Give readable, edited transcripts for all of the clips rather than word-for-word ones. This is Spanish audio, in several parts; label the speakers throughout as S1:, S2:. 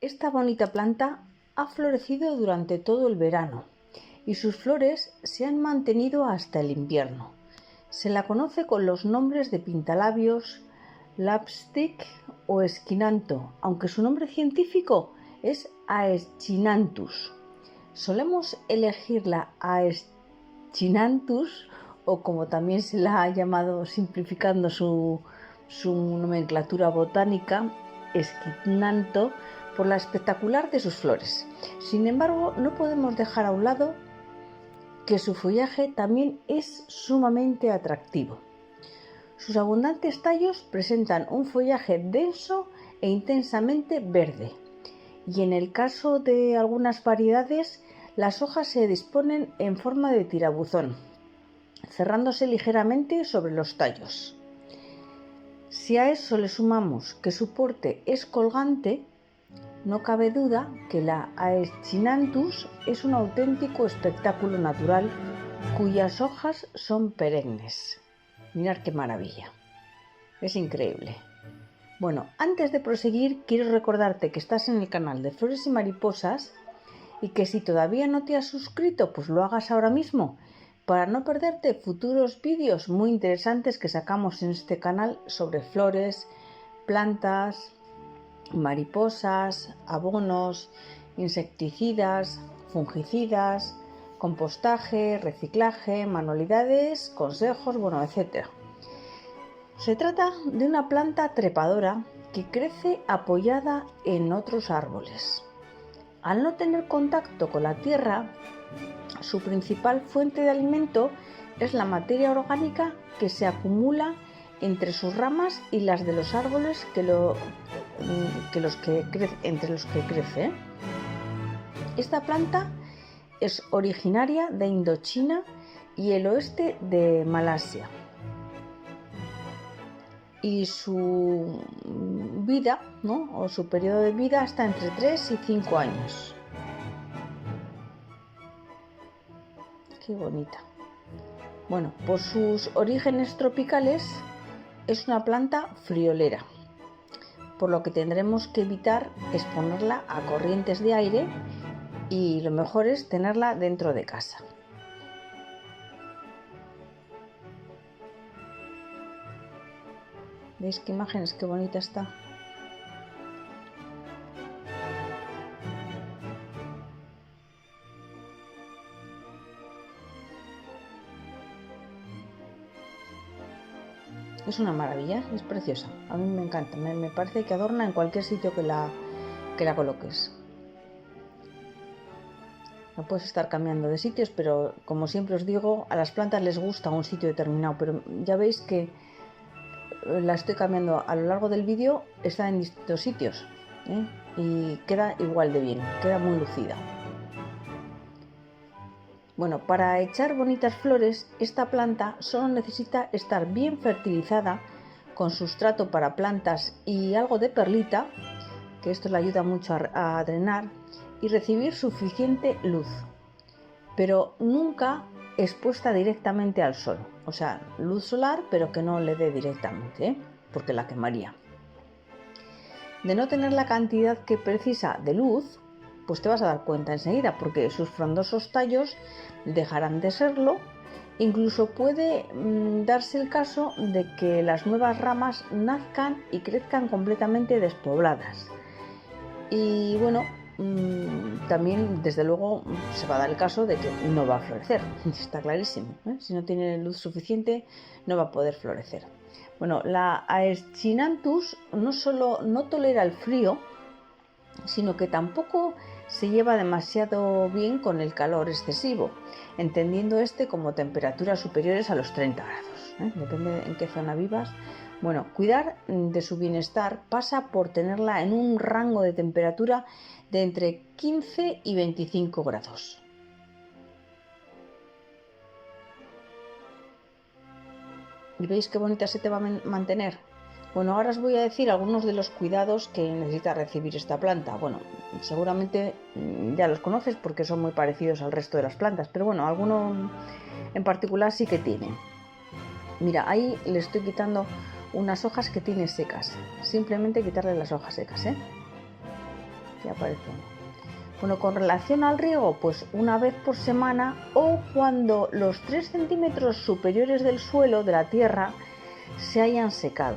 S1: Esta bonita planta ha florecido durante todo el verano y sus flores se han mantenido hasta el invierno. Se la conoce con los nombres de pintalabios, lapstick o esquinanto, aunque su nombre científico es Aeschynanthus. Solemos elegir la Aeschynanthus, o como también se la ha llamado simplificando su nomenclatura botánica, esquinanto, por la espectacular de sus flores. Sin embargo, no podemos dejar a un lado que su follaje también es sumamente atractivo. Sus abundantes tallos presentan un follaje denso e intensamente verde, y en el caso de algunas variedades, las hojas se disponen en forma de tirabuzón, cerrándose ligeramente sobre los tallos. Si a eso le sumamos que su porte es colgante, no cabe duda que la Aeschynanthus es un auténtico espectáculo natural cuyas hojas son perennes. Mirad qué maravilla, es increíble. Bueno, antes de proseguir quiero recordarte que estás en el canal de Flores y Mariposas y que si todavía no te has suscrito, pues lo hagas ahora mismo para no perderte futuros vídeos muy interesantes que sacamos en este canal sobre flores, plantas, mariposas, abonos, insecticidas, fungicidas, compostaje, reciclaje, manualidades, consejos, etc. Se trata de una planta trepadora que crece apoyada en otros árboles. Al no tener contacto con la tierra, su principal fuente de alimento es la materia orgánica que se acumula entre sus ramas y las de los árboles entre los que crece. Esta planta es originaria de Indochina y el oeste de Malasia. Y su vida, o su periodo de vida, está entre 3 y 5 años. Qué bonita. Bueno, por sus orígenes tropicales es una planta friolera, por lo que tendremos que evitar exponerla a corrientes de aire y lo mejor es tenerla dentro de casa. ¿Veis qué imágenes? Qué bonita está. Es una maravilla, es preciosa. A mí me encanta, me parece que adorna en cualquier sitio que la coloques. No puedes estar cambiando de sitios, pero como siempre os digo, a las plantas les gusta un sitio determinado, pero ya veis que la estoy cambiando a lo largo del vídeo, está en distintos sitios, y queda igual de bien, queda muy lucida. Bueno, para echar bonitas flores, esta planta solo necesita estar bien fertilizada con sustrato para plantas y algo de perlita, que esto le ayuda mucho a drenar, y recibir suficiente luz, pero nunca expuesta directamente al sol, o sea, luz solar, pero que no le dé directamente, porque la quemaría. De no tener la cantidad que precisa de luz, pues te vas a dar cuenta enseguida, porque sus frondosos tallos dejarán de serlo. Incluso puede darse el caso de que las nuevas ramas nazcan y crezcan completamente despobladas. Y bueno, también desde luego se va a dar el caso de que no va a florecer, está clarísimo, si no tiene luz suficiente no va a poder florecer. Bueno, la Aeschynanthus no solo no tolera el frío, sino que tampoco se lleva demasiado bien con el calor excesivo, entendiendo como temperaturas superiores a los 30 grados, depende en qué zona vivas. Bueno, cuidar de su bienestar pasa por tenerla en un rango de temperatura de entre 15 y 25 grados. ¿Y veis qué bonita se te va a mantener? Bueno, ahora os voy a decir algunos de los cuidados que necesita recibir esta planta. Bueno, seguramente ya los conoces porque son muy parecidos al resto de las plantas, pero bueno, alguno en particular sí que tiene. Mira, ahí le estoy quitando unas hojas que tiene secas. Simplemente quitarle las hojas secas, Ya aparece uno. Bueno, con relación al riego, pues una vez por semana o cuando los 3 centímetros superiores del suelo, de la tierra, se hayan secado.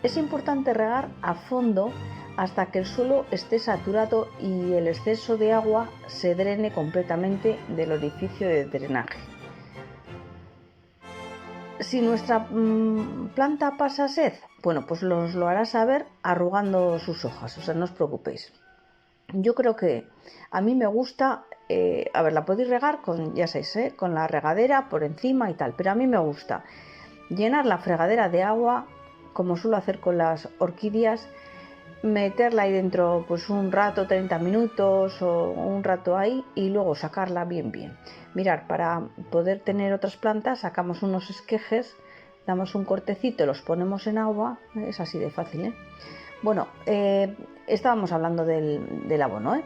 S1: Es importante regar a fondo hasta que el suelo esté saturado y el exceso de agua se drene completamente del orificio de drenaje. Si nuestra planta pasa sed, bueno, pues lo hará saber arrugando sus hojas, o sea, no os preocupéis. Yo creo que a mí me gusta, a ver, la podéis regar con, ya sabéis, con la regadera por encima y tal, pero a mí me gusta llenar la fregadera de agua, como suelo hacer con las orquídeas, meterla ahí dentro pues un rato, 30 minutos o un rato ahí y luego sacarla bien. Mirad, para poder tener otras plantas sacamos unos esquejes, damos un cortecito, los ponemos en agua, es así de fácil, ¿eh? Bueno, estábamos hablando del abono, ¿eh?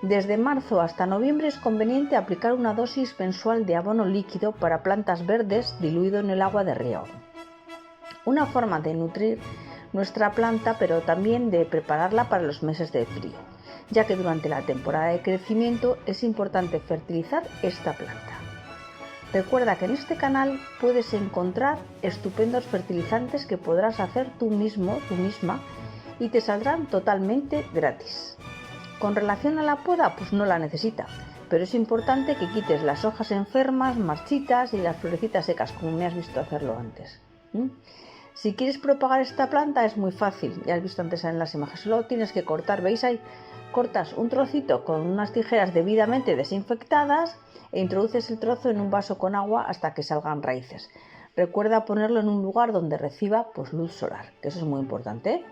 S1: Desde marzo hasta noviembre es conveniente aplicar una dosis mensual de abono líquido para plantas verdes diluido en el agua de riego. Una forma de nutrir nuestra planta, pero también de prepararla para los meses de frío, ya que durante la temporada de crecimiento es importante fertilizar esta planta. Recuerda que en este canal puedes encontrar estupendos fertilizantes que podrás hacer tú mismo, tú misma, y te saldrán totalmente gratis. Con relación a la poda, pues no la necesita, pero es importante que quites las hojas enfermas, marchitas y las florecitas secas, como me has visto hacerlo antes. Si quieres propagar esta planta es muy fácil, ya has visto antes en las imágenes, solo tienes que cortar, ¿veis ahí? Cortas un trocito con unas tijeras debidamente desinfectadas e introduces el trozo en un vaso con agua hasta que salgan raíces. Recuerda ponerlo en un lugar donde reciba pues, luz solar, que eso es muy importante, ¿eh?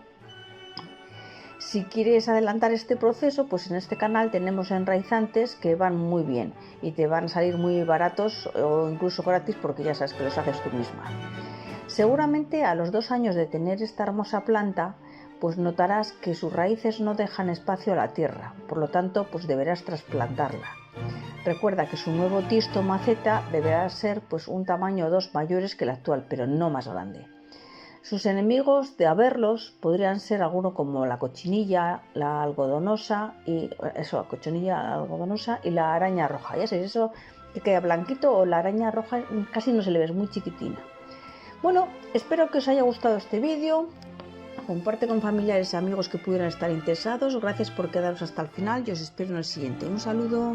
S1: Si quieres adelantar este proceso, pues en este canal tenemos enraizantes que van muy bien y te van a salir muy baratos o incluso gratis porque ya sabes que los haces tú misma. Seguramente a los 2 años de tener esta hermosa planta, pues notarás que sus raíces no dejan espacio a la tierra, por lo tanto, pues deberás trasplantarla. Recuerda que su nuevo tisto maceta deberá ser pues un tamaño o 2 mayores que el actual, pero no más grande. Sus enemigos, de haberlos, podrían ser alguno como la cochinilla, la algodonosa y la araña roja. Ya sabéis, eso que queda blanquito o la araña roja casi no se le ve, es muy chiquitina. Bueno, espero que os haya gustado este vídeo. Comparte con familiares y amigos que pudieran estar interesados. Gracias por quedaros hasta el final y os espero en el siguiente. Un saludo.